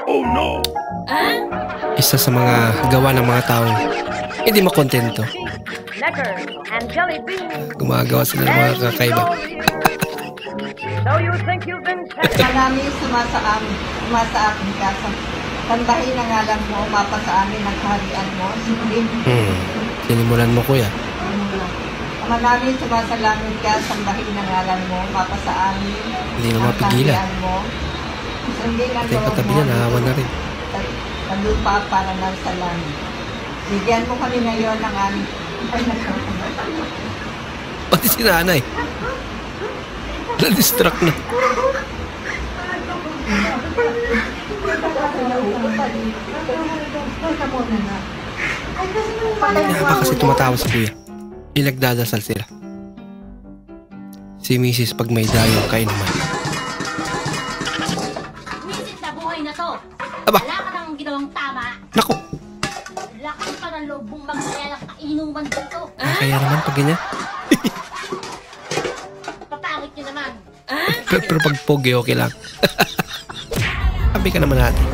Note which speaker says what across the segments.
Speaker 1: Oh no!
Speaker 2: Isa sa mga gawa ng mga taong hindi makontento. Gumagawa sila ng mga kakaiba.
Speaker 3: Maraming sumasaakin ka sa tanbahin ang alam mo, mapa sa amin ang kaharian mo.
Speaker 2: Sinimulan mo, kuya.
Speaker 3: Maraming sumasalamin ka, sambahin ang alam mo, mapa sa amin
Speaker 2: Hindi na
Speaker 3: ang
Speaker 2: mapigilan.
Speaker 3: kaharian mo. Sundin ang
Speaker 2: Ito yung katabi niya, nahawa na rin.
Speaker 3: Taglupa para lang sa langit. Bigyan mo kami ngayon ng aming
Speaker 2: Pati si nanay. Na-distract na. Kaya ba kasi tumatawa si kuya? Pinagdadasal sila. Si Mrs. pag may dayo kain naman.
Speaker 4: Mrs. na buhay na to.
Speaker 2: Aba!
Speaker 4: Wala ka nang ginawang tama.
Speaker 2: Naku!
Speaker 4: Lakas pa ng loob mong magsaya ng kainuman dito.
Speaker 2: Kaya naman pag ganyan.
Speaker 4: Papangit nyo naman.
Speaker 2: Pero pag pogi, okay lang. Sabi ka naman natin.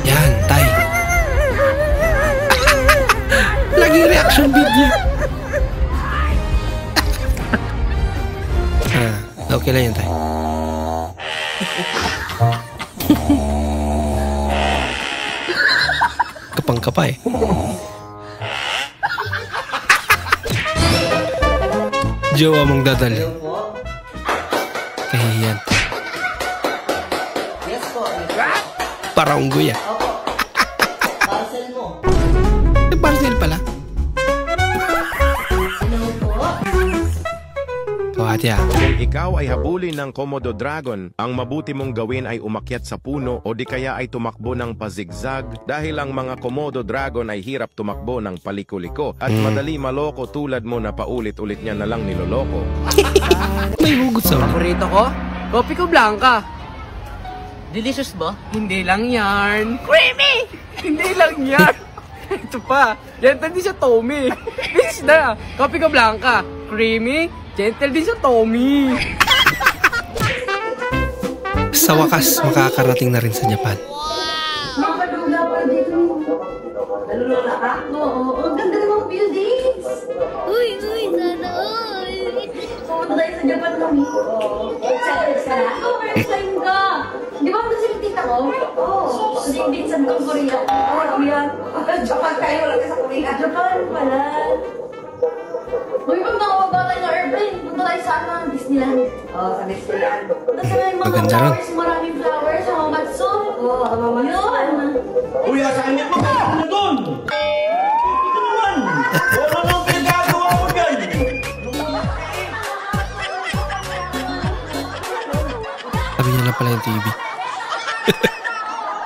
Speaker 2: Yan, tay. Lagi reaction video. Okay lang yan, tay. Kapang-kapa eh. Jowa mong dadali. Kahihiyan.
Speaker 5: Yes po.
Speaker 2: Para unggoy ah.
Speaker 5: Parcel mo.
Speaker 2: Parcel pala.
Speaker 4: Ano po?
Speaker 2: O ate ah.
Speaker 6: Kung ikaw ay habulin ng Komodo Dragon, ang mabuti mong gawin ay umakyat sa puno o di kaya ay tumakbo ng pazigzag dahil ang mga Komodo Dragon ay hirap tumakbo ng paliko-liko at madali maloko tulad mo na paulit-ulit niya na lang niloloko.
Speaker 2: May hugot sa ulo.
Speaker 7: Paborito ko? Kopi ko blanca. Delicious ba? Hindi lang yarn. Creamy! Hindi lang yarn. Ito pa. Gentle din siya, Tommy. Bitch na. Kopi ko blanca. Creamy. Gentle din siya, Tommy.
Speaker 2: Sa wakas, makakarating na rin sa Japan.
Speaker 3: Makadula pa dito. Nalulula ka? Oo, ang ganda ng mga buildings.
Speaker 4: Uy, sana all.
Speaker 3: Pumunta tayo sa Japan kami. Excited ka na? Oo, excited ka. Di ba mo sila tita ko? Oo. Binsan ko Korea. Oo, yan. Japan tayo, wala ka sa Korea. Japan pala. Uy, pag nakababa tayo ng airplane, punta tayo sa Disneyland. Oo, sa Disneyland. Punta sa may mga
Speaker 2: Maganda rin.
Speaker 3: flowers, maraming flowers, sa mga matso. Oo, sa mga matso.
Speaker 1: Uy, nasa kanya pa ka! Ano doon? Ito naman! Wala nang pinagagawa mo dyan!
Speaker 2: Sabi niya lang pala yung TV.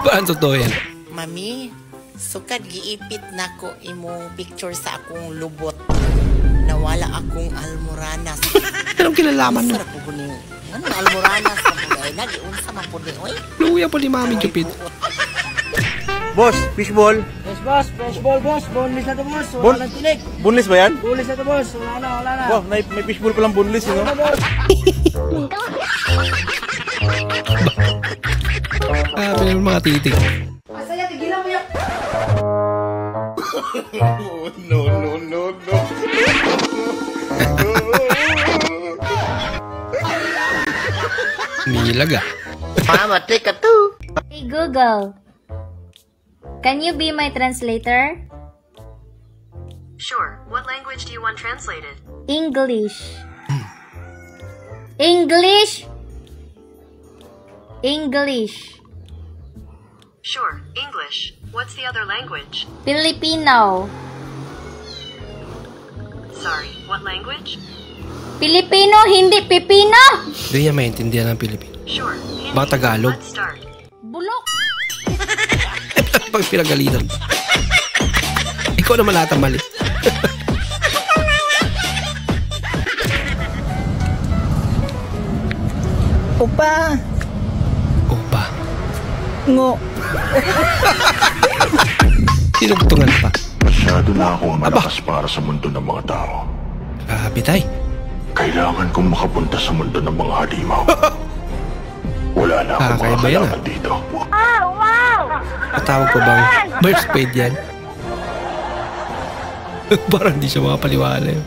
Speaker 2: Baan totoo yan?
Speaker 8: Mami, sukad giipit nako imong picture sa akong lubot. Nawala akong almoranas.
Speaker 2: Anong kinalaman mo?
Speaker 8: Sarap po ni. Ano almoranas na po ay nagiunsa man po ni oy.
Speaker 2: Luya po ni Mami Jupit.
Speaker 9: Boss, fishball.
Speaker 7: Yes, boss. Fresh ball, boss. Boneless na to, boss. Wala nang tinik.
Speaker 9: Boneless ba yan?
Speaker 7: Boneless na to, boss. Wala na.
Speaker 9: Wow, may fishball palang boneless, you know?
Speaker 2: Pero yung mga titik.
Speaker 3: Masaya, tigilan mo yan.
Speaker 1: No.
Speaker 2: Nilag ah.
Speaker 8: Mama, take a two.
Speaker 4: Hey Google, can you be my translator?
Speaker 10: Sure. What language do you want translated?
Speaker 4: English. English. English.
Speaker 10: Sure. English. What's the other language?
Speaker 4: Filipino.
Speaker 10: Sorry. What language?
Speaker 4: Filipino, hindi pipino.
Speaker 2: Hindi niya maintindihan ng Pilipino.
Speaker 10: Sure. Hindi.
Speaker 2: Baka Tagalog.
Speaker 10: Let's start.
Speaker 4: Bulok.
Speaker 2: Pag pinagalitan. Ikaw naman lahat ang mali.
Speaker 5: Opa.
Speaker 2: Opa.
Speaker 5: Ngo.
Speaker 2: Tinugtungan pa.
Speaker 1: Masyado na akong malakas para sa mundo ng mga tao.
Speaker 2: Grabe tay.
Speaker 1: Kailangan kong makapunta sa mundo ng mga halimaw.
Speaker 2: Kakaiba yan ah. Patawag pa bang bird spade yan? Parang di siya makapaliwala yun.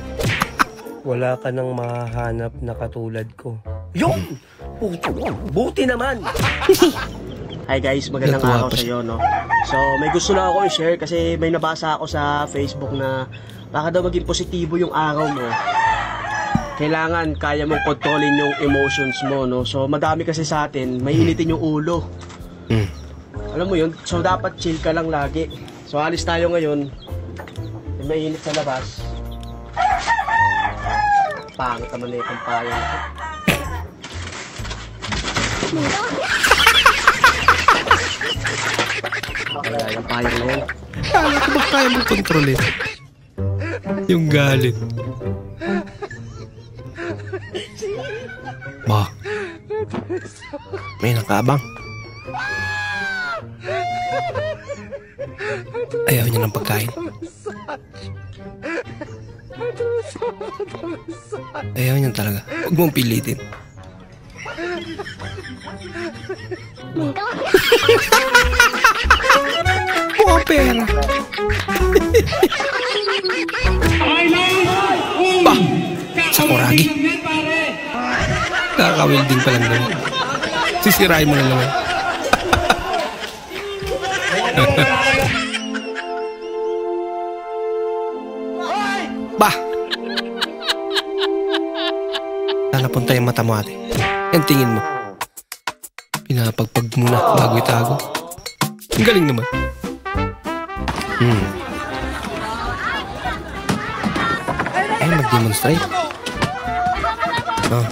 Speaker 11: Wala ka nang mahahanap na katulad ko. Yun! Buti naman! Hi guys, magandang araw sa iyo, no? So, may gusto na ako i-share kasi may nabasa ako sa Facebook na baka daw maging positibo yung araw mo. Kailangan kaya mong kontrolin yung emotions mo, no? So, madami kasi sa atin, may initin yung ulo. Alam mo yun? So, dapat chill ka lang lagi. So, alis tayo ngayon. May init sa labas. Pangit naman na itong payang ko. Kaya yung payang na yun.
Speaker 2: Kala ko ba kaya mong kontrolin? Yung galit. Ba? May nakaabang. Ayaw niya ng pagkain. Ayaw niya talaga. Huwag mong pilitin. Buka pera. Bah! Sakuragi. Kakawilding pa lang naman. Sisirain mo na naman. Bah! Napunta yung mata mo ate. Yan tingin mo. Pinapagpag muna bago itago. Ang galing naman. Ay, mag-demonstrate. Oh.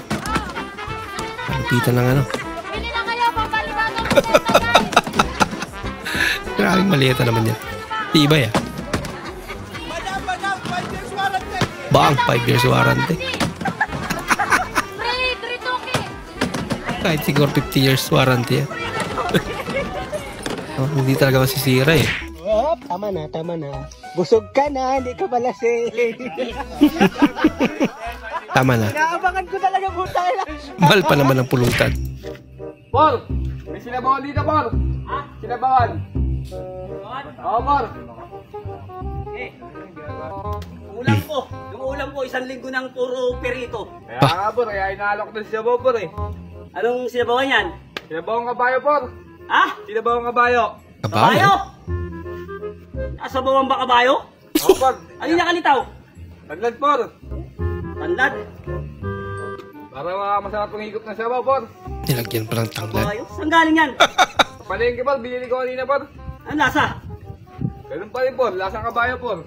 Speaker 2: Palupitan ng ano. Maraming malieta naman yan. Tibay ah. Bang, 5 years warranty. Kahit siguro 50 years warranty yan. Oh, hindi talaga masisira eh.
Speaker 11: Oh, tama na, tama na. Busog ka na, hindi ka malasing.
Speaker 2: Tama na.
Speaker 11: Inaabangan ko talaga po tayo.
Speaker 2: Mahal pa naman ang pulutan.
Speaker 7: Por! May sinabawan dito, Por! Ha? Sinabawan! Oo, Por!
Speaker 5: Ulam ko. Yung ulam ko, 1 linggo ng puro perito.
Speaker 7: Kaya nga, Por. Kaya inaalok na sinabaw, Por eh.
Speaker 5: Anong sinabawan yan?
Speaker 7: Sinabawang kabayo, Por.
Speaker 5: Ha?
Speaker 7: Sinabawang kabayo.
Speaker 2: Kabayo?
Speaker 5: Asabawan ba kabayo?
Speaker 7: Oo, Por.
Speaker 5: Ano yung nakalitaw?
Speaker 7: Tanlad, Por.
Speaker 5: Tanlad?
Speaker 7: Para masarap ang higop ng sabaw, Por.
Speaker 2: Nilagyan pa ng tanglad.
Speaker 5: Kabayo? Saan galing yan?
Speaker 7: Palengke, Por. Binili ko kanina, Por.
Speaker 5: Ang lasa?
Speaker 7: Ganun pa rin, Por. Lasang kabayo, Por.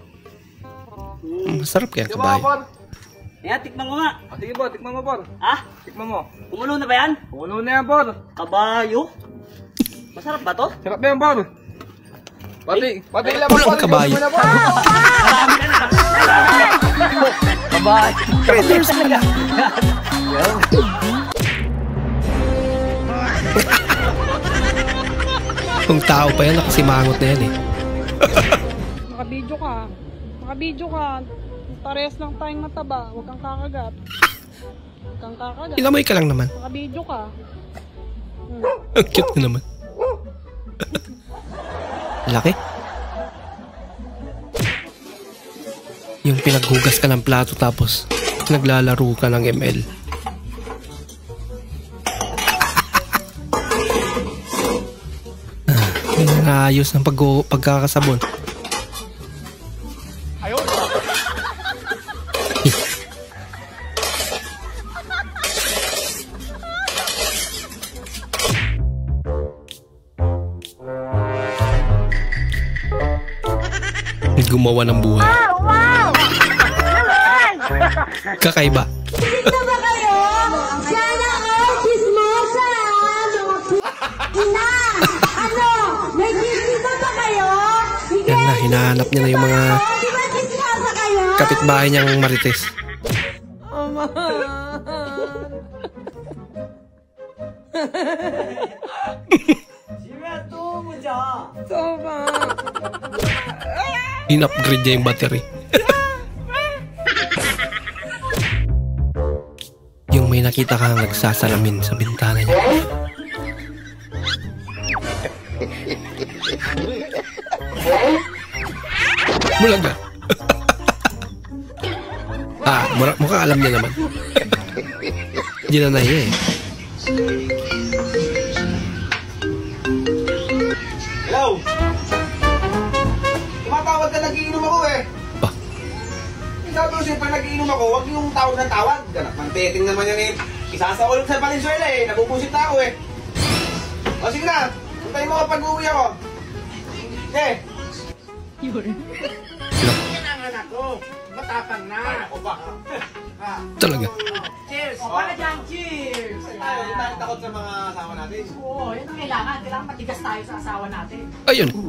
Speaker 2: Masarap kaya
Speaker 7: Diba, Por?
Speaker 2: kabayo.
Speaker 5: Ayan, tikman mo nga.
Speaker 7: Sige, Por. Tikman mo, Por.
Speaker 5: Ha?
Speaker 7: Tikman mo.
Speaker 5: Kumulo na ba yan?
Speaker 7: Kumulo na yan, Por.
Speaker 5: Kabayo? Masarap ba to?
Speaker 7: Sarap na yan, Por. Pati lang,
Speaker 2: Pulang kabayo.
Speaker 5: Kabayo.
Speaker 2: Predators talaga. Kung tao pa yan, nakasimangot na yan eh.
Speaker 12: Nakabidyo ka. Nakabidyo ka. Parehas lang tayong mataba. Huwag kang kakagat. Huwag kang kakagat.
Speaker 2: Ilamoy ka lang naman.
Speaker 12: Nakabidyo ka.
Speaker 2: Ang cute na naman. Laki. Yung pinaghugas ka ng plato tapos naglalaro ka ng ML. Naayos ng pagkakasabon. Gumawa ng buhay. Kakaiba.
Speaker 3: Sino ba kayo? Sana all chismosa! Ina! Ano? May chismosa ba kayo?
Speaker 2: Yan na, hinahanap niya na yung mga
Speaker 3: Di ba chismosa kayo?
Speaker 2: kapitbahay niyang marites. In-upgrade niya yung battery. Yung may nakita kang nagsasalamin sa bintana niya. Bulaga. Mukhang alam niya naman. Hindi na nahiya eh.
Speaker 9: Hello? Tumatawag ka, nagiinom ako eh. Sabi ko siya, pag nagiinom ako, huwag yung tawag ng tawag. Manteting naman yan eh. Isasaulog sa Valenzuela eh. Nabubusit na ako eh. O sige na, puntayin mo kapag uwi ako. Okay. Yan ang anak ko. Matapang na. Ako ba?
Speaker 2: Talaga.
Speaker 5: Cheers! O, para dyan, cheers!
Speaker 9: Tayo, hindi tayo takot sa mga asawa natin.
Speaker 5: Oo, yun ang kailangan. Kailangan matigas tayo sa asawa natin.
Speaker 2: Ayun.
Speaker 9: No.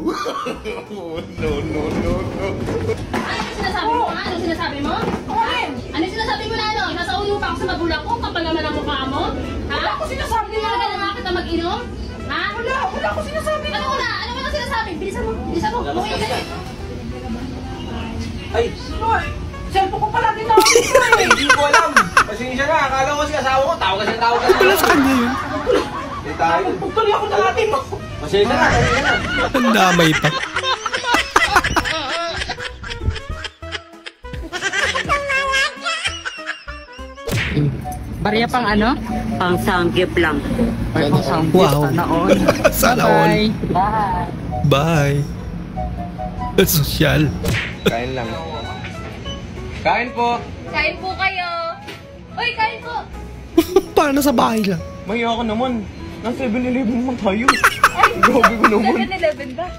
Speaker 3: Ano sinasabi mo? Ano sinasabi mo? Ano sinasabi mo na ano? Nasa ulo pa ako sa magulang ko, kapal naman ang mukha mo? Ha? Wala ako sinasabi mo. Wala ka na kita mag-inom? Ha? Wala ako sinasabi mo. Ano wala? Ano wala sinasabi? Bilisan mo. Mukhang ka eh.
Speaker 9: Ay!
Speaker 5: Cellphone ko pala din ako.
Speaker 9: Hindi ko alam. Pasensya na. Akala ko si asawa ko. Tawag ka.
Speaker 2: Wala sa kanya yun.
Speaker 9: Hindi tayo.
Speaker 5: Pagtuloy ako na natin.
Speaker 9: Pasensya na.
Speaker 2: Ang damay pa.
Speaker 5: Barya pang ano? Pang sanggip lang. Pang sanggip.
Speaker 2: Wow.
Speaker 5: Sana all.
Speaker 2: Sana all. Bye. Sosyal.
Speaker 9: Kain lang. Kain po.
Speaker 3: Kain po kayo. Uy, kain po.
Speaker 2: Paano sa bahay lang?
Speaker 9: Mahiya ka naman. Nasa 7-Eleven naman tayo. Grabe ko naman.
Speaker 3: 7-Eleven ba?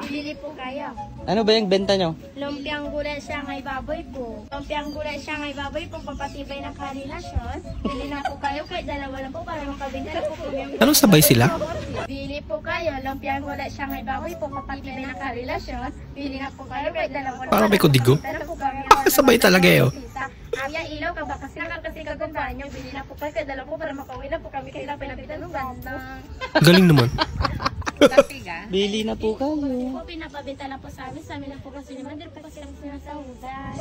Speaker 13: Bili po kayo.
Speaker 7: Ano ba yung benta nyo?
Speaker 13: Lumpiang gulay siya ngay baboy po. Lumpiang gulay siya ngay baboy po, papatibay ng karelasyon. Bili na po kayo, kahit dalawa lang po para makabenta na po po yung...
Speaker 2: Ano, sabay sila?
Speaker 13: Bili po kayo, lumpiang gulay siya ngay baboy po, papatibay ng karelasyon. Bili na po kayo, kahit dalawa lang po.
Speaker 2: Parang may kudigo. Sabay talaga eh, oh.
Speaker 13: Aya ilaw ka ba? Kasi kagandaan nyo, bili na po kayo, kahit dalawa po para makauwi na po kami kayo lang pinapitan ng bandang.
Speaker 2: Galing naman.
Speaker 7: Bili na po kayo.
Speaker 13: Po, pinapabenta na po sa amin na po kasi naman, din po kasi lang sinasahudan.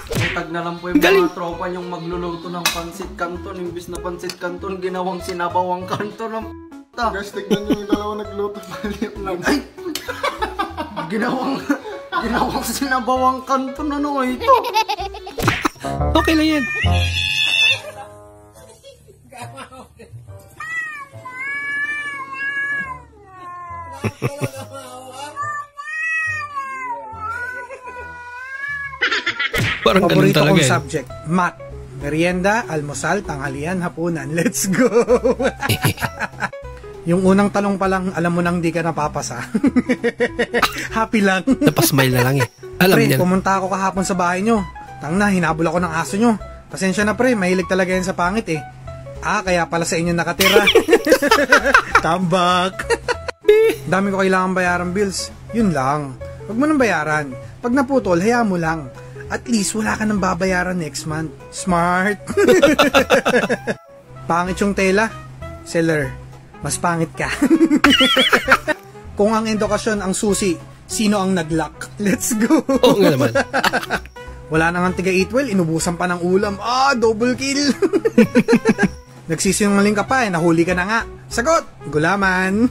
Speaker 7: Tag na lang po yung mga tropa niyong magluluto ng pansit canton. Imbis na pansit canton, ginawang sinabawang canton ng p***ta.
Speaker 9: Guys, tignan nyo yung dalawa nagluto.
Speaker 7: Ay! Ginawang sinabawang canton. Ano ito?
Speaker 2: Okay lang yan. Parang ganun
Speaker 14: paborito
Speaker 2: talaga
Speaker 14: kong
Speaker 2: eh.
Speaker 14: subject, math. Merienda, almusal, tanghalian, hapunan. Let's go! Yung unang tanong pa lang, alam mo nang di ka napapasa. Happy lang.
Speaker 2: Napasmile na lang eh. Alam
Speaker 14: pre,
Speaker 2: niya.
Speaker 14: pumunta ako kahapon sa bahay nyo. Tangna, hinabol ako ng aso nyo. Pasensya na pre, mahilig talaga yan sa pangit eh. Kaya pala sa inyo nakatira. Come back. Dami ko kailangan bayaran bills. Yun lang. Huwag mo nang bayaran. Pag naputol, hayaan mo lang. At least wala ka nang babayaran next month. Smart. Pangit yung tela. Seller, mas pangit ka. Kung ang edukasyon ang susi, sino ang nag-lock? Let's go.
Speaker 2: Oo nga naman.
Speaker 14: Wala nang tiga 8well, inubusan pa ng ulam. Double kill. Nagsisinungaling ka pa nahuli ka na nga. Sagot, gulaman.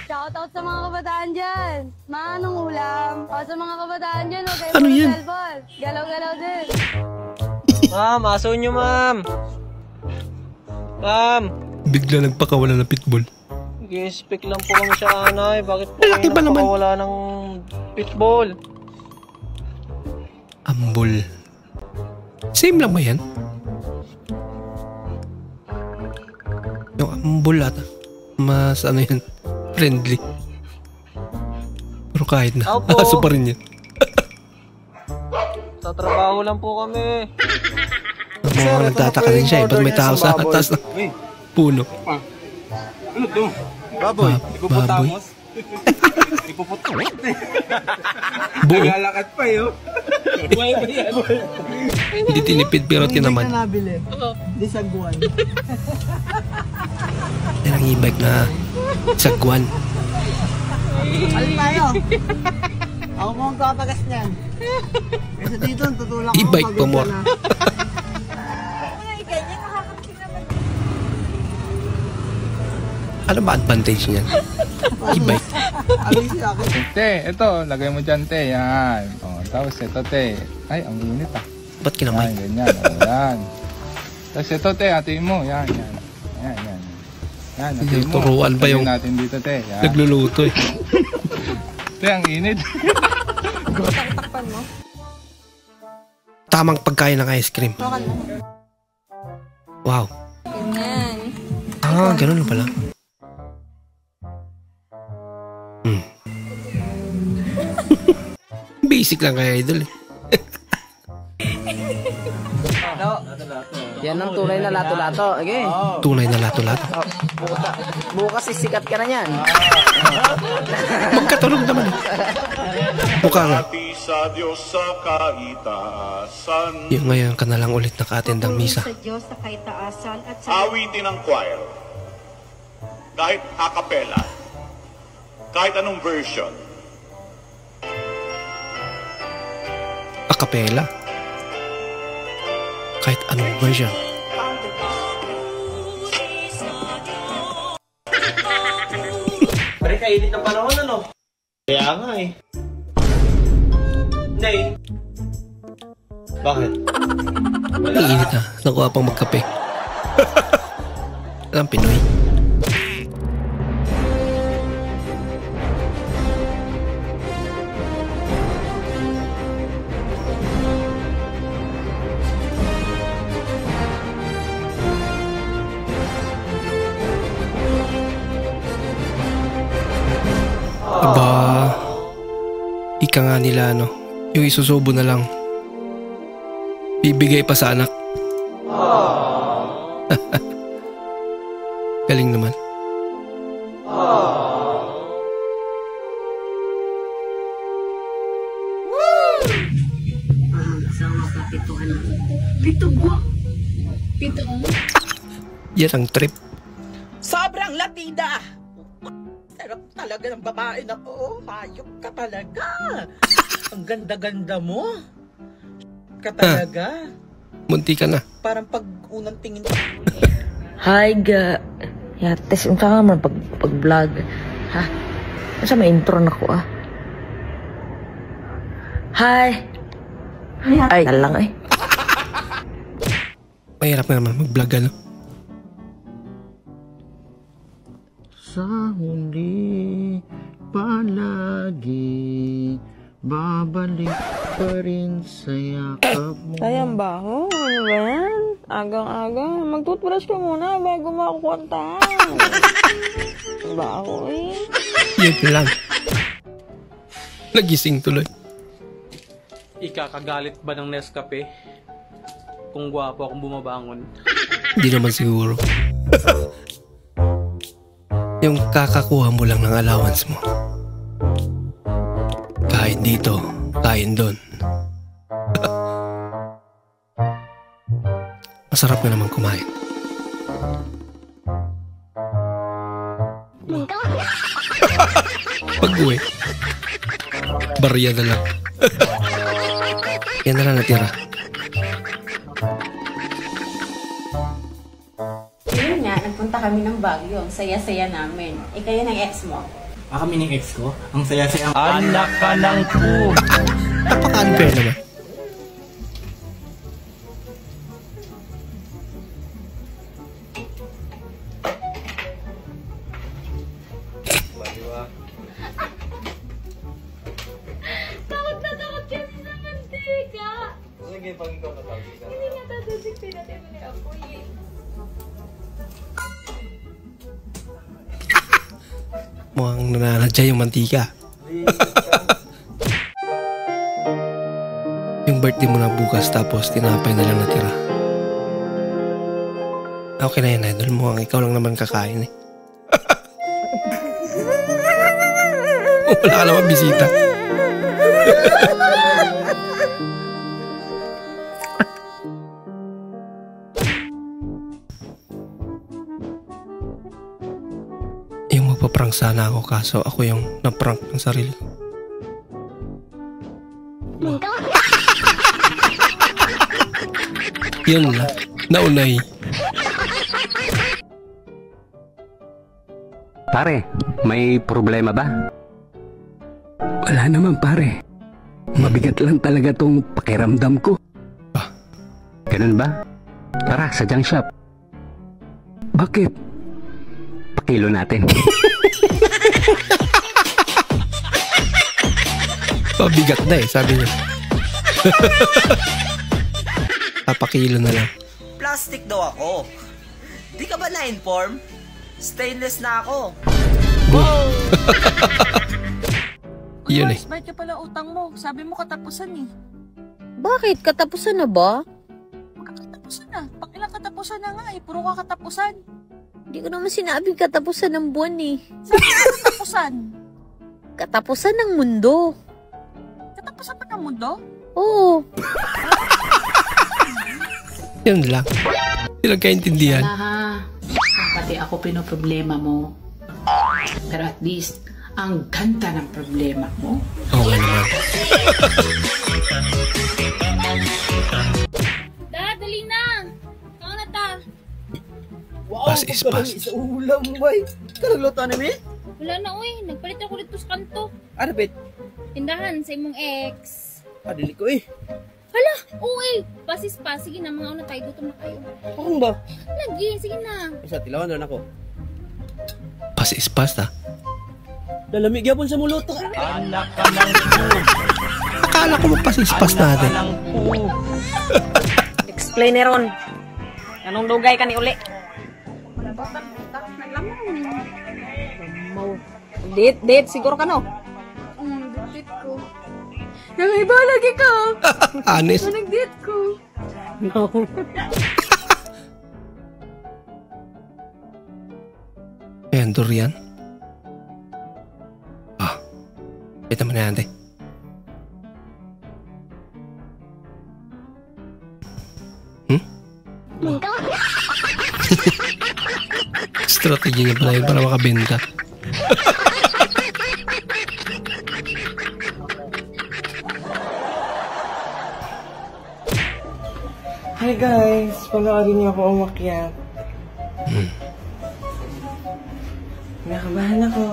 Speaker 15: Shoutout sa mga kabataan dyan. Manong ulam. O sa mga kabataan dyan, huwag kayo
Speaker 2: ano yan?
Speaker 15: cellphone. Galaw-galaw din.
Speaker 7: Ma'am, aso nyo ma'am. Ma'am.
Speaker 2: Bigla nagpakawala ng pitbull.
Speaker 7: Nag-i-speak lang po kami sa anay. Bakit po
Speaker 2: Laki ba naman?
Speaker 7: nagpakawala ng pitbull?
Speaker 2: Ambol. Same lang ba yan? Yung ambol ata. Mas ano yan? Friendly. Pero kahit na.
Speaker 7: Opo.
Speaker 2: Aso pa rin yan.
Speaker 7: Sa trabaho lang po kami.
Speaker 2: Ang mga nagtataka din siya eh. Ba't may tao sa atas ng puno?
Speaker 9: Ano to? Baboy.
Speaker 2: Baboy.
Speaker 9: Ipuputamos.
Speaker 2: Buo.
Speaker 9: Naglalakad pa yun. Buhay ba yan?
Speaker 2: Hindi tinipid pero tinaman.
Speaker 14: Hindi ka nabili. Hindi sagwan.
Speaker 2: Yan ang e-bike na sagwan.
Speaker 14: Alin tayo? Ako mo ang papagas niyan. Kasi dito, tutulak ako.
Speaker 2: E-bike pa mo. Ano ba advantage niyan? E-bike.
Speaker 16: Te, ito, lagay mo dyan, te. Yan. O, tapos ito, te. Ay, ang init ah.
Speaker 2: Ba't kinamay?
Speaker 16: Yan, ganyan. O, yan. Tapos ito, te, hatiin mo. Yan, yan. Yan, yan. Yan, hatiin mo.
Speaker 2: Turuan ba yung
Speaker 16: natin dito, te. Yan.
Speaker 2: nagluluto eh.
Speaker 16: Te, ang init.
Speaker 15: Takpan mo.
Speaker 2: Tamang pagkain ng ice cream. Wow.
Speaker 15: Ganyan.
Speaker 2: Ah, ganun pala. Basic lang kaya idol eh.
Speaker 7: Yan ang tunay na lato-lato. Okay.
Speaker 2: Tunay na lato-lato.
Speaker 7: Bukas sisikat ka na yan.
Speaker 2: Magkatunog naman eh. Mukha nga.
Speaker 17: Sa Diyos sa kaitaasan.
Speaker 2: Yung ngayon ka na lang ulit nakatendang misa.
Speaker 18: Sa Diyos sa kaitaasan at sa...
Speaker 17: Awitin ng choir. Kahit a cappella. Kahit anong version.
Speaker 2: A cappella. Kahit anong version.
Speaker 5: Pare, kainit ng panahon, ano? Kaya nga eh. Nay. Bakit?
Speaker 2: Iinit na. Nakuha pang magkape. Alam, Pinoy. Aba, ika nga nila ano, yung isusubo na lang. Bibigay pa sa anak. Galing naman.
Speaker 18: Pito.
Speaker 2: Yan ang trip.
Speaker 8: Sobrang latida! Sarap talaga ng babae na ko. Hayop ka talaga. Ang ganda-ganda mo. Ka talaga.
Speaker 2: Munti ka na.
Speaker 8: Parang pag unang tingin ko.
Speaker 19: Hi, ga. Yates, unsa ka man pag-vlog. Ha? Unsa may intro na ko, ah? Hi. Ay, talang eh.
Speaker 2: Mahirap na naman mag-vlog, ano?
Speaker 20: Sa huli, palagi, babalik pa rin sa yakap mo.
Speaker 15: Sayang ba ako? Ano ba yan? Agang-agang. Mag-toothbrush ka muna bago makukunta. Ba ako eh?
Speaker 2: Yan lang. Nagising tuloy.
Speaker 5: Ikakagalit ba ng Nescafe? Kung gwapo akong bumabangon.
Speaker 2: Hindi naman siguro. Yung kakakuha mo lang ng allowance mo. Kain dito, kain doon. Masarap na naman kumain. Pag-uwi, barya na lang. Yan na lang natira.
Speaker 21: Yun nga, nagpunta kami ng Baguio. Ang saya-saya namin. Kayo ng ex mo?
Speaker 5: Kami ng ex ko? Ang saya-saya.
Speaker 2: Anak ka ng po. Napaka-unfair naman.
Speaker 13: Takot na takot kasi sa mantika.
Speaker 5: Sige, pag ikaw natawag ka.
Speaker 13: Hindi nga tatusik, pinatay mo na ako eh.
Speaker 2: Mukhang nananadya yung mantika. Yung birthday mo na bukas tapos tinapay na lang natira. Okay na yan, idol. Mukhang ikaw lang naman kakain eh. Wala ka naman bisita. Yung magpa-prank sana ako kaso ako yung na-prank ng sarili ko. Yun na, naunay.
Speaker 6: Pare, may problema ba? Wala naman pare. Mabigat lang talaga tong pakiramdam ko. Ganun ba? Tara, sa junk shop. Bakit? Pakilo natin.
Speaker 2: Pabigat na sabi niya. Papakilo na lang.
Speaker 5: Plastic daw ako. Di ka ba na-inform? Stainless na ako.
Speaker 2: Yun eh.
Speaker 12: Bakit ka pala utang mo? Sabi mo katapusan eh.
Speaker 19: Bakit? Katapusan na ba?
Speaker 12: Katapusan na. Pakilang katapusan na nga eh. Puro ka katapusan.
Speaker 19: Hindi ko naman sinabing katapusan ng buwan eh.
Speaker 12: Sabi ka katapusan?
Speaker 19: Katapusan ng mundo.
Speaker 12: Katapusan pa ng mundo?
Speaker 19: Oo.
Speaker 2: Yun lang. Hindi lang kaintindihan.
Speaker 18: Ha, pati ako pinoproblema mo. Pero at least, ang ganda ng problema mo.
Speaker 2: Oo nga naman.
Speaker 4: Dali na! Kau na ta!
Speaker 5: Wow,
Speaker 2: Pass is pass.
Speaker 5: Sa ulam, bay. Karagluto na, mi?
Speaker 4: Wala na, uy. Nagpalit ako dito sa kanto.
Speaker 5: Ano, bet?
Speaker 4: Tindahan sa imong ex.
Speaker 5: Padili ko eh.
Speaker 4: Hala! Uy! Pasis pa. Sige na, mga una tayo. Gutom na kayo.
Speaker 5: Akong ba?
Speaker 4: Lagi, sige na.
Speaker 5: Isa, tilawan na ako.
Speaker 2: Pass is pass
Speaker 5: Dalamig yapon sa muluto. Anak ka ng
Speaker 2: Akala ko pass is pass natin.
Speaker 21: Explaineron. Anong dugay ka ni uli? Date, siguro ka no?
Speaker 12: Date ko. Nangiba lagi ka.
Speaker 2: Honest.
Speaker 12: Nag-date ko.
Speaker 21: No.
Speaker 2: Ayan, durian. Kita mo na yan, Strategi niya pala yun para makabenta.
Speaker 20: Hi guys, panoorin niyo ako umakyat. Nakabahan ako.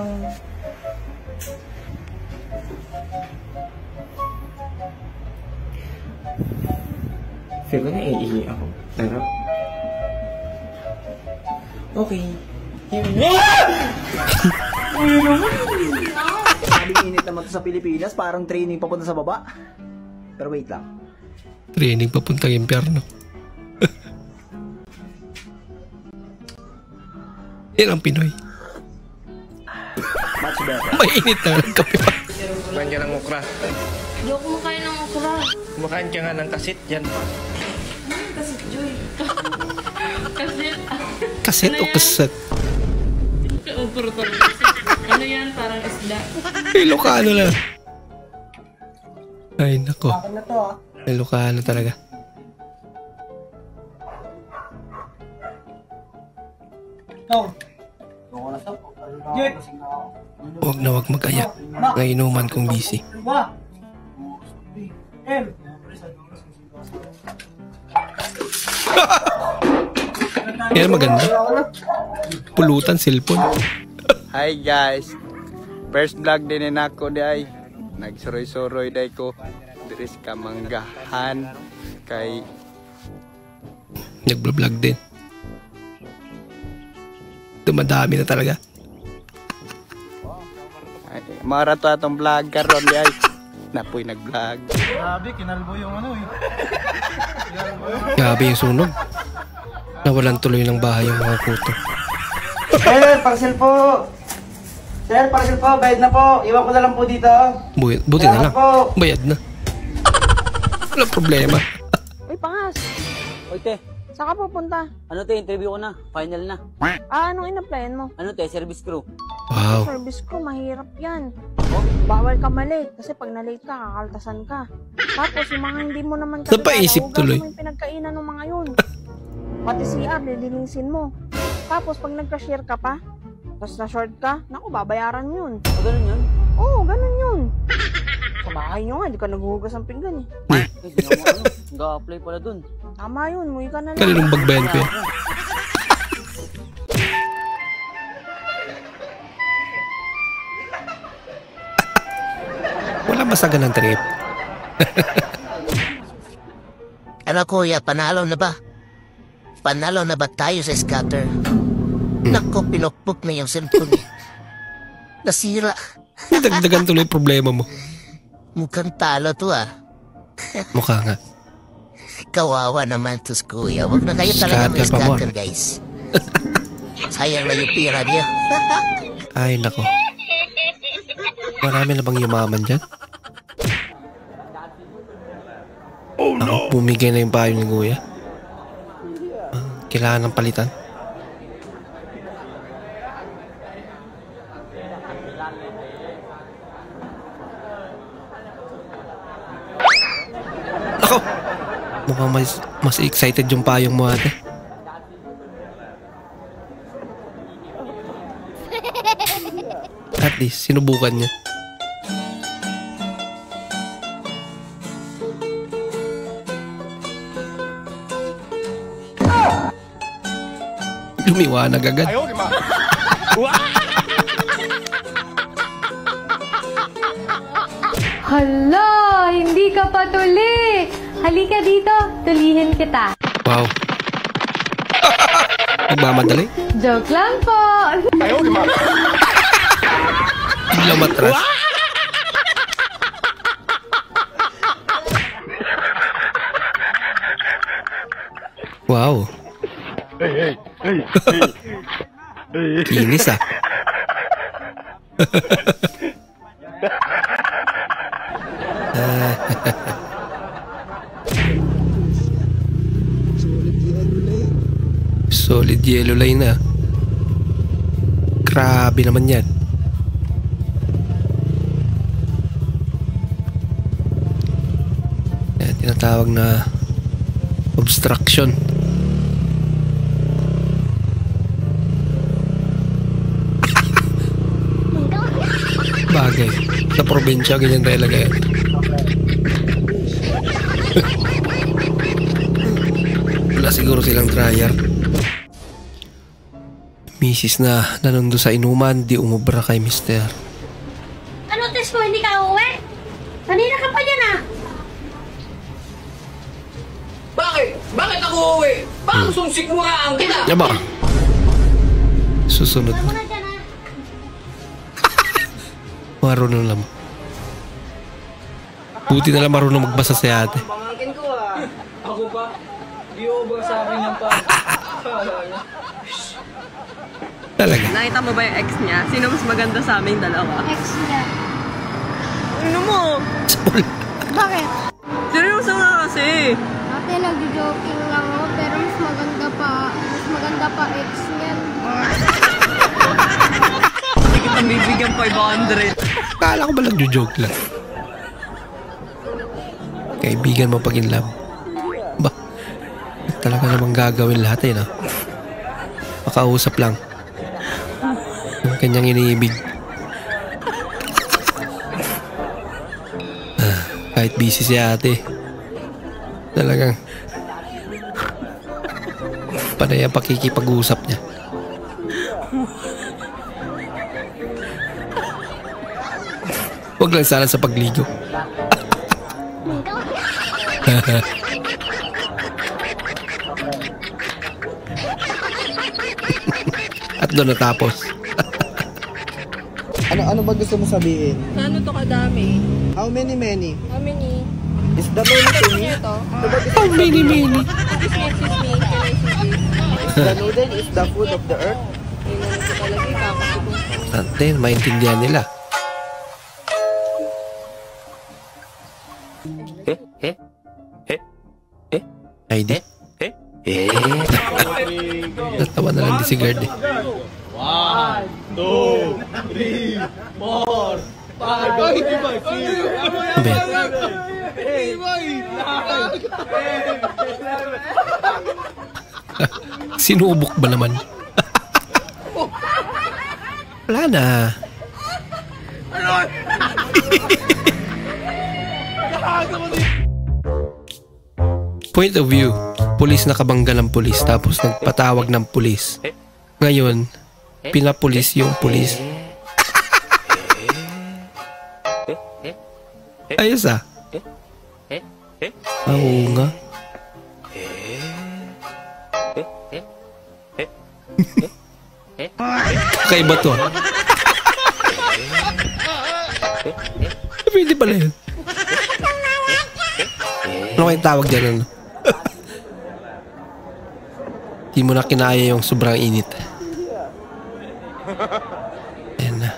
Speaker 20: Feel ko na iihi ako. Pero okay.
Speaker 5: Sabing init naman to sa Pilipinas, parang training papunta sa baba. Pero wait lang.
Speaker 2: Training papuntang impyerno. Yan ang Pinoy.
Speaker 5: Much better.
Speaker 2: Mainit na lang kape pa.
Speaker 20: Kumain ka ng okra.
Speaker 4: Hindi ako kumakain ng okra.
Speaker 20: Kumakain ka nga ng kasit yan.
Speaker 4: Kasit, Joy. Kasit.
Speaker 2: Kaset o kaset?
Speaker 4: Ano yan? Parang isda.
Speaker 2: Ilocano lang. Ay, nako. Ilocano talaga. Huwag na huwag mag-aya. Nainuman kong busy. Yan maganda. Pulutan, cellphone.
Speaker 16: Hi guys. First vlog din ako di ay. Nagsuroy-suroy day ko. Diris Kamanggahan. Kay
Speaker 2: nagblog din. Dumadami na talaga.
Speaker 16: ay, marato atong vlog karon di ay. Napoy nag-vlog.
Speaker 9: Grabe, kinalbo yung ano eh.
Speaker 2: Grabe yung sunog. Nawalan tuloy ng bahay yung mga kuto.
Speaker 9: Sir, parcel po. Sir, parcel po. Bayad na po. Iwan ko na lang po dito.
Speaker 2: Buti na lang. Bayad na. Walang problema.
Speaker 21: Uy, Pangas.
Speaker 5: Oy, te.
Speaker 21: Saan ka pupunta?
Speaker 5: Ano, te? Interview ko na. Final na.
Speaker 21: Anong in-applyan mo?
Speaker 5: Ano, te? Service crew.
Speaker 2: Wow.
Speaker 21: Service ko, mahirap yan. Bawal ka malate kasi pag na-late ka, kakaltasan ka. Tapos yung mga hindi mo naman
Speaker 2: napaisip tuloy.
Speaker 21: Huwag pinagkainan ng mga yun. Pati CR, lilinisin mo. Tapos pag nag-cashier ka pa, tapos na-short ka, naku, babayaran yun.
Speaker 5: O, ganun yun?
Speaker 21: Oo, ganun yun. Sa bahay nyo nga, hindi ka naghuhugas ng pinggan eh.
Speaker 5: Hindi naman ano. Nag-a-apply pala dun.
Speaker 21: Tama yun, muwi ka na lang.
Speaker 2: Kaninong bagbayan ko yan. Wala masagan ng trip.
Speaker 10: Ano kuya, panalo na ba? Panalo na ba tayo sa scatter? Nako, pinukpok na yung cellphone. Nasira.
Speaker 2: Dagdagan tuloy problema mo.
Speaker 10: Mukhang talo to ah.
Speaker 2: Mukha nga.
Speaker 10: Kawawa naman to kuya. Huwag na kayo talaga mag-scatter guys. Sayang na yung pira niya.
Speaker 2: Ay nako. Marami na bang yumaman dyan? Ako, bumigay na yung payo ni kuya. Kailangan ng palitan. Ako! Mukhang mas excited yung payong mo ate. At least, sinubukan niya. Lumiwanag agad.
Speaker 4: Hala, hindi ka pa tuli. Halika dito, tulihin kita.
Speaker 2: Wow. Nagmamadali?
Speaker 4: Joke lang po.
Speaker 2: Bigla matras. Wow. Kinis ah. Solid yellow line na. Grabe naman yan. Yan, tinatawag na obstruction. Bagay. Sa probinsya, ganyan talaga yan. Wala siguro silang dryer. Misis na nanundo sa inuman, di umubra kay mister.
Speaker 13: Ano, Tesco, hindi ka uuwi? Kanina ka pa dyan ah.
Speaker 7: Bakit? Bakit ako uuwi? Baka sumsik mo nga ang kita.
Speaker 2: Yaba. Susunod na. Marunong lang. Buti na lang marunong magbasa si ate.
Speaker 7: Pamangkin ko ah. Ako pa? Di over sa akin yan pa.
Speaker 2: Talaga.
Speaker 22: Nakita mo ba yung ex niya? Sino mas maganda sa aming dalawa?
Speaker 13: Ex niya.
Speaker 22: Ano mo?
Speaker 13: Bakit?
Speaker 22: Seryoso nga kasi.
Speaker 13: Ate, nag-joking lang ako, pero mas maganda pa ex niyan.
Speaker 22: Hindi kita bibigyan 500.
Speaker 2: Kala ko ba nagjo-joke lang? Kaibigan mo pag in love. Ba? Talaga namang gagawin lahat eh, no? Makausap lang. Yung kanyang iniibig. Kahit busy si ate. Talagang panay ang pakikipag-usap niya. Huwag lang sana sa pagligo. At doon natapos.
Speaker 23: Ano ba gusto mo sabihin?
Speaker 22: Ano to kadami?
Speaker 23: How many?
Speaker 22: How many?
Speaker 23: Is the many to me?
Speaker 2: How many?
Speaker 22: Excuse me.
Speaker 23: Is the noodle is the food of the earth?
Speaker 22: Inan ko talaga kakasubong.
Speaker 2: Ate, maintindihan nila. ID? Natawa na lang di si guard eh.
Speaker 1: 1, 2, 3, 4, 5,
Speaker 2: Sinubok ba naman? Wala na. Point of view. Pulis nakabangga ng pulis tapos nagpatawag ng pulis. Ngayon, pinapulis yung pulis. Ayos ah. Oo nga. Kakaiba to ah. Pwede pala yun. Ano kayong tawag dyan ano? Di mo na kinaya yung sobrang init. Ayan na.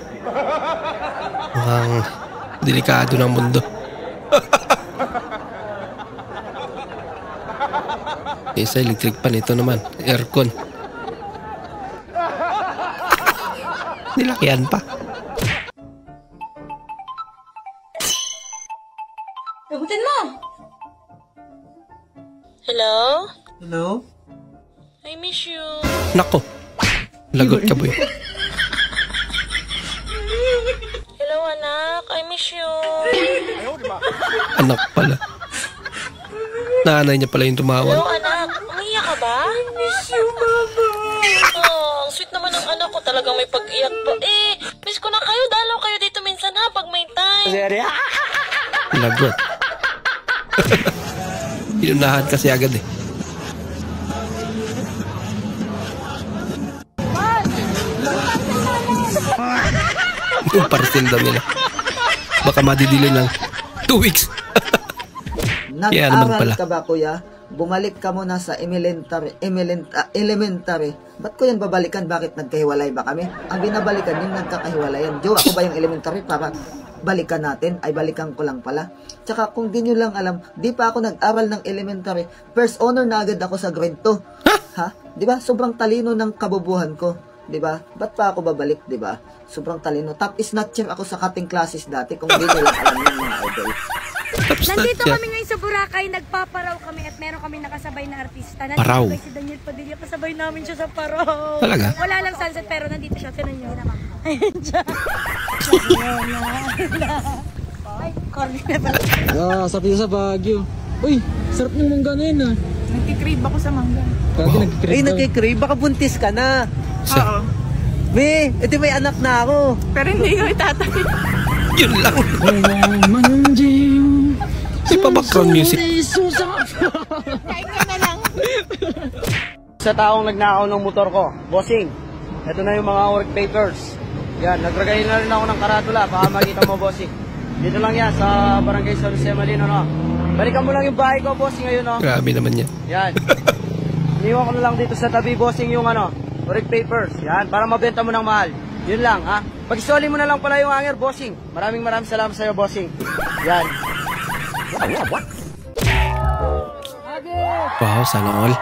Speaker 2: Mukhang delikado ng mundo. Isa electric pan, ito naman aircon. Nilakihan pa.
Speaker 21: Sagutin mo!
Speaker 15: Hello?
Speaker 23: Hello?
Speaker 15: I miss you.
Speaker 2: Nako. Lagot ka boy.
Speaker 15: Hello, anak. I miss you.
Speaker 2: Anak pala. Nanay niya pala yung tumawag.
Speaker 15: Hello, anak. Umiiyak ka ba? I miss you, mama. Oh, ang sweet naman ng anak ko. Talagang may pag-iyak pa. Miss ko na kayo. Dalaw kayo dito minsan ha, pag may time.
Speaker 2: Lagot. Inunahan kasi agad eh. Yung parcel daw nila. Baka madidili ng 2 weeks. Kaya naman pala.
Speaker 23: Nag-aral ka ba, kuya? Bumalik ka muna sa elementary. Ba't ko yan babalikan? Bakit nagkahiwalay ba kami? Ang binabalikan yung nagkakahiwalayan. Joe, ako ba yung elementary para balikan natin? Ay, balikan ko lang pala. Tsaka kung di nyo lang alam, di pa ako nag-aral ng elementary. First honor na agad ako sa grade 2. Ha? Di ba? Sobrang talino ng kabubuhan ko. Di ba? Ba't pa ako babalik, di ba? Sobrang talino. Top snatcher ako sa cutting classes dati kung di nyo lang alam yung mga idol.
Speaker 3: Nandito kami ngayon sa Boracay, nagpaparaw kami at meron kami nakasabay na artista. Nandito
Speaker 2: Paraw?
Speaker 3: si Daniel Padilla, kasabay namin siya sa paraw.
Speaker 2: Talaga?
Speaker 3: Wala lang sunset pero nandito siya, tinan niyo naman. Ayun siya. Ay, corny na pala.
Speaker 7: Sabi sa Baguio. Uy, sarap ng mangga na yun ah.
Speaker 21: Nagkikrave ako sa mangga.
Speaker 23: Ay, nagkikrave. Baka buntis ka na.
Speaker 21: Oo.
Speaker 23: Be, ito may anak na ako.
Speaker 21: Pero hindi ko itatay.
Speaker 2: Yun lang. Di pa background music.
Speaker 21: Kain ka na lang.
Speaker 23: Sa taong nagnakaw ng motor ko, bossing, ito na yung mga work papers. Yan, nagragay na rin ako ng karatula para makita mo, bossing. Dito lang yan, sa barangay San Jose Malino, no? Balikan mo lang yung bahay ko, bossing, ngayon, no?
Speaker 2: Grabe naman yan.
Speaker 23: Yan. Iniwan ko na lang dito sa tabi, bossing, yung work papers. Yan, para mabenta mo ng mahal. Yun lang, ha? Pag-isoli mo na lang pala yung hanger, bossing. Maraming salamat sa'yo, bossing. Yan.
Speaker 2: Wow, sana all.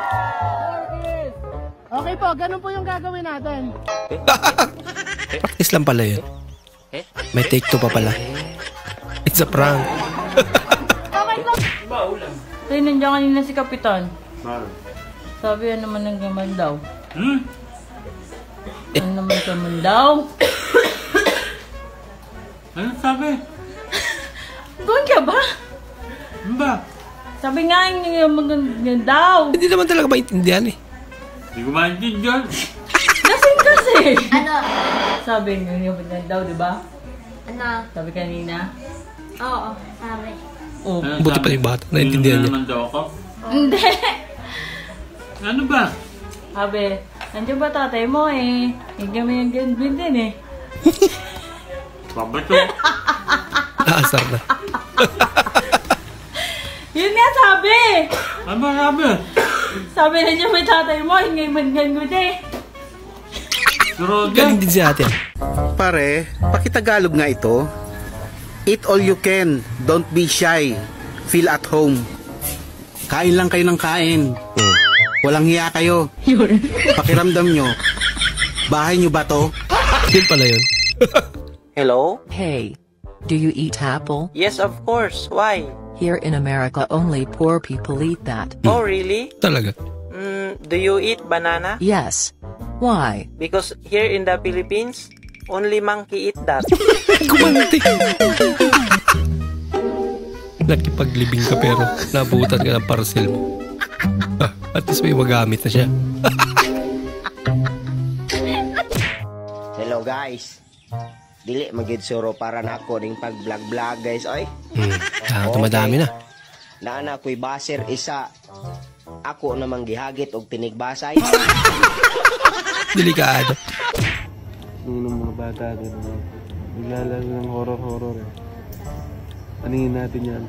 Speaker 21: Okay po, ganun po yung gagawin natin.
Speaker 2: Practice lang pala yun. May take 2 pa pala. It's a prank.
Speaker 15: Tay, nandiyan kanina si Kapitan. Sabi yan naman ng gaman daw. Ano naman gaman daw?
Speaker 1: Ano sabi?
Speaker 15: Doon ka ba?
Speaker 1: Ano ba?
Speaker 15: Sabi nga yung maganda daw.
Speaker 2: Hindi naman talaga maintindihan eh.
Speaker 1: Hindi ko maintindihan.
Speaker 15: Lasing kasi.
Speaker 3: Ano?
Speaker 15: Sabi nga yung maganda daw, di ba?
Speaker 3: Ano?
Speaker 15: Sabi kanina.
Speaker 3: Oo, sabi.
Speaker 2: Oh, buti pa yung bata. Naintindihan niya.
Speaker 1: Naman daw ako?
Speaker 15: Hindi.
Speaker 1: Ano ba?
Speaker 15: Sabi, nandiyan ba tatay mo eh? Hindi mo yung ganyan din eh.
Speaker 1: Babato.
Speaker 2: Naasar na.
Speaker 15: Yun nga sabi!
Speaker 1: Ano ba sabi?
Speaker 15: Sabi nandiyan ba tatay mo? Hindi mo ganyan din.
Speaker 2: Galing din si ate.
Speaker 11: Pare, pakitagalog nga ito. Eat all you can. Don't be shy. Feel at home. Kain lang kayo ng kain. Walang hiya kayo. Pakiramdam nyo. Bahay nyo ba to?
Speaker 2: Yun pala yun.
Speaker 14: Hello?
Speaker 24: Hey, do you eat apple?
Speaker 14: Yes, of course. Why?
Speaker 24: Here in America, only poor people eat that.
Speaker 14: Oh, really?
Speaker 2: Talaga?
Speaker 14: Do you eat banana?
Speaker 24: Yes. Why?
Speaker 14: Because here in the Philippines, only monkey eat that.
Speaker 2: Kumanti. Nakipaglibing ka pero nabutan ka ng parcel mo. At least may magamit na siya.
Speaker 23: Hello guys.
Speaker 6: dili magid suro para na ako ning pag-vlog guys oy.
Speaker 2: Tumadami na.
Speaker 6: Naana ko'y baser isa. Ako namang gihagit og tinigbasay.
Speaker 2: Delikado.
Speaker 8: Nung mga bata din, naglalaro ng horror-horror eh. Aningin natin yan.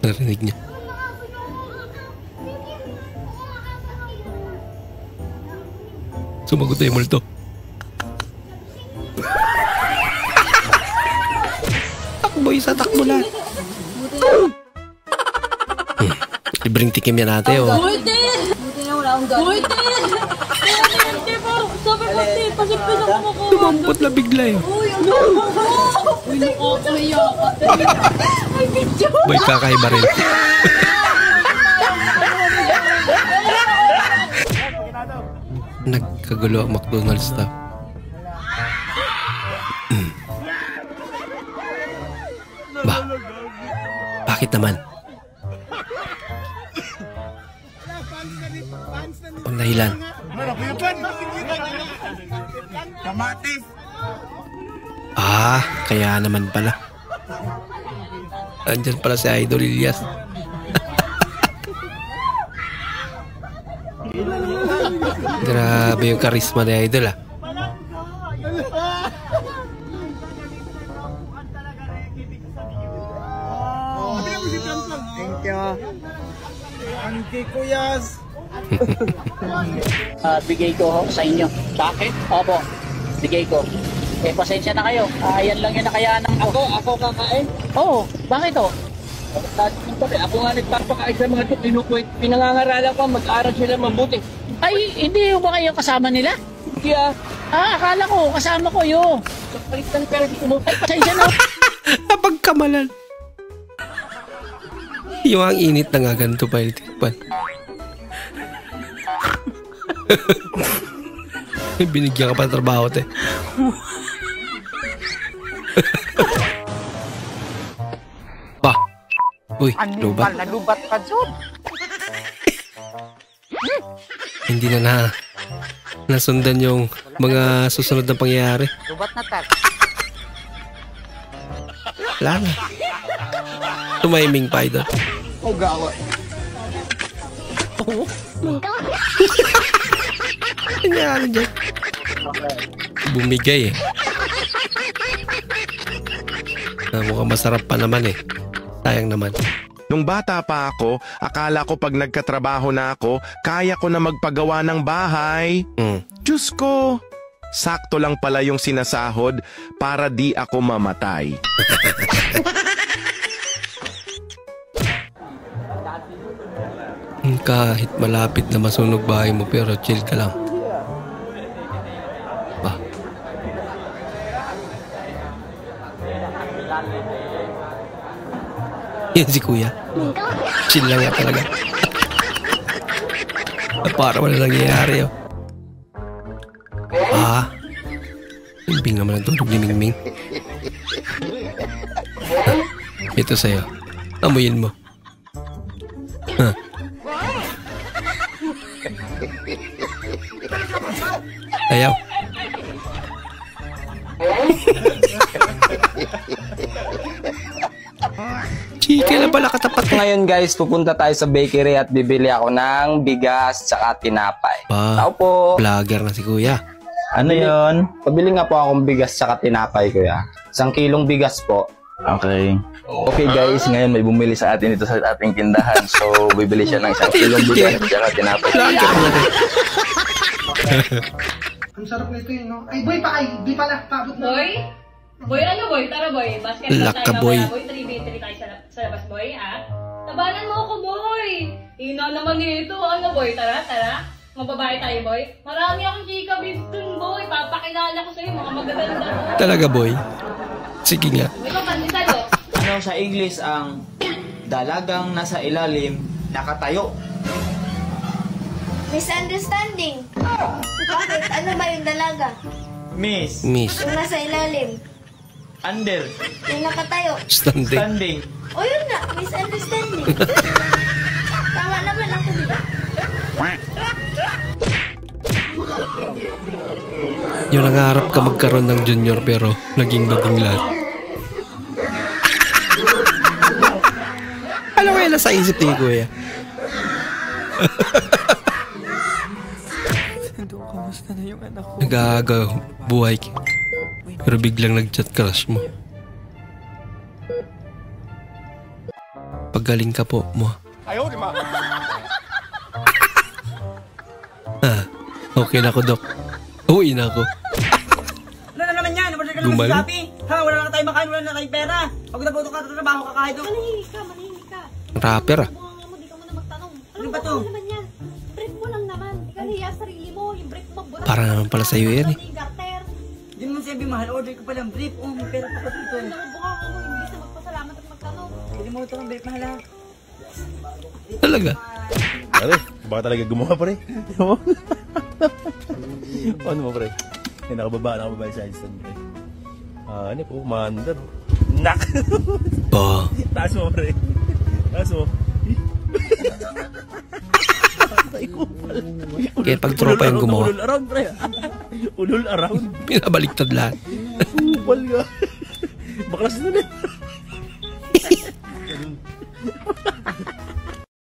Speaker 2: Narinig niya. Sumagot na yung multo. Takbo isa, takbo lang. Libreng tikim yan ate oh.
Speaker 15: Buti na wala akong gano'n. Buti po. Sabi po, pasip-pasok mo ko.
Speaker 2: Tumampot na bigla eh.
Speaker 15: Uy, nakakaya ka. Ay, video.
Speaker 2: Boy, kakaiba rin. Nagkagulo ang McDonald's staff. Bakit naman? Ang dahilan. Kaya naman pala. Andyan pala si Idol Ilyas. Grabe yung karisma ni Idol ah.
Speaker 9: Thank you. Auntie Kuyas.
Speaker 17: Bigay ko sa inyo. Bakit? Opo, bigay ko. Pasensya na kayo. Yan lang yung nakayaan ng Ako kakain? Oo, bakit o? Ako nga nagpapakain sa mga kinukwit. Pinangangaralan ko, mag-aral sila mabuti. Ay, hindi ba kayo kasama nila? Hindi akala ko, kasama ko yun. Sa palit ng pera, ay, pasensya na.
Speaker 2: Napagkamalan. Yung ang init na nga ganito pa iltikpan. Binigyan ka pa ng trabaho, te. Uy, lubat.
Speaker 21: Nalubat ka dyan.
Speaker 2: Hindi na nasundan yung mga susunod na pangyayari.
Speaker 21: Lubat na tal.
Speaker 2: Wala na. Tumiming pa ito.
Speaker 9: Oh, gawa.
Speaker 2: Nangyari dyan. Bumigay eh. Mukhang masarap pa naman eh. Sayang naman.
Speaker 19: Nung bata pa ako, akala ko pag nagkatrabaho na ako, kaya ko na magpagawa ng bahay. Diyos ko, sakto lang pala yung sinasahod para di ako mamatay.
Speaker 2: Kahit malapit na masunog bahay mo pero chill ka lang. Yan si kuya. Chill lang nga talaga. Para wala nangyayari oh. Himbing naman ang tulog ni Mingming. Ito sa'yo. Amuyin mo. Ayaw. Chika na pala katapat.
Speaker 25: Ngayon guys, pupunta tayo sa bakery at bibili ako ng bigas tsaka tinapay. Tao po.
Speaker 2: Vlogger na si kuya.
Speaker 25: Ano yun? Pabili nga po akong bigas tsaka tinapay kuya. 1 kilong bigas po. Okay. Okay guys, ngayon may bumili sa atin dito sa ating tindahan. So, bibili siya ng 1 kilong bigas tsaka tinapay.
Speaker 21: Ang sarap nito yun, no? Ay, boy pa, di pala. Pabot na.
Speaker 15: Boy? Boy, ano boy? Tara boy. Basketball
Speaker 2: Laka,
Speaker 15: tayo
Speaker 2: boy.
Speaker 15: mamaya boy. 3v3 tayo sa labas boy, ha? Tabanan mo ako boy. Ina naman ito. Ano boy? Tara. Mababae tayo boy. Marami akong chika babes dun boy. Papakilala ko sa'yo mga magaganda boy.
Speaker 2: Talaga boy? Sige nga.
Speaker 15: Boy, kapandita do.
Speaker 5: Ano sa English ang dalagang nasa ilalim nakatayo?
Speaker 13: Misunderstanding. Bakit? Ano ba yung dalaga?
Speaker 5: Miss.
Speaker 13: Yung nasa ilalim.
Speaker 5: Under.
Speaker 13: Yung nakatayo.
Speaker 5: Standing.
Speaker 13: O yun nga, misunderstanding. Tama naman ako, di ba?
Speaker 2: Yung nangarap ka magkaroon ng junior pero naging bading lahat. Alam mo yan nasa isip ni Kuya.
Speaker 10: Kamusta na yung anak ko?
Speaker 2: Nag-aagaw buhay ka. Pero biglang nag-chat crush mo. Pagaling ka po mo.
Speaker 10: Ayaw, di ma.
Speaker 2: Okay na ako, Dok. Uwi na ako.
Speaker 1: Ano na naman yan? Naman ka naman
Speaker 2: Gumal?
Speaker 1: sa Shopee? Ha? Wala na tayo makain, wala na tayong pera. Pag nabuto ka sa trabaho ka kahit doon.
Speaker 13: Manahimik ka.
Speaker 2: Rapper ah.
Speaker 13: Hindi ka muna magtanong.
Speaker 1: Ano ba to?
Speaker 13: Ano naman yan? Brief mo lang naman. Hindi ka hiya sarili mo. Yung brief mo.
Speaker 2: Para naman pala sa'yo yan eh.
Speaker 1: Hindi naman sabi mahal. Order ko palang brief. Oh, may pera pa ko dito.
Speaker 13: Nabuka ko mo. Hindi sa magpasalamat at magtanong.
Speaker 1: Hindi mo ito ng brief mahal ha.
Speaker 2: Talaga?
Speaker 12: Pare, baka talaga gumawa pre. Ano mo pre? Eh, nakababa sa instant pre. Ano po, mandar. Nak!
Speaker 2: Oh.
Speaker 12: Taas mo pre. Taas mo.
Speaker 2: Kaya pag tropa yung gumawa.
Speaker 12: Ulul around pre. Ulul around.
Speaker 2: Pinabaliktad lahat.
Speaker 12: Upal ka. Baklas na rin.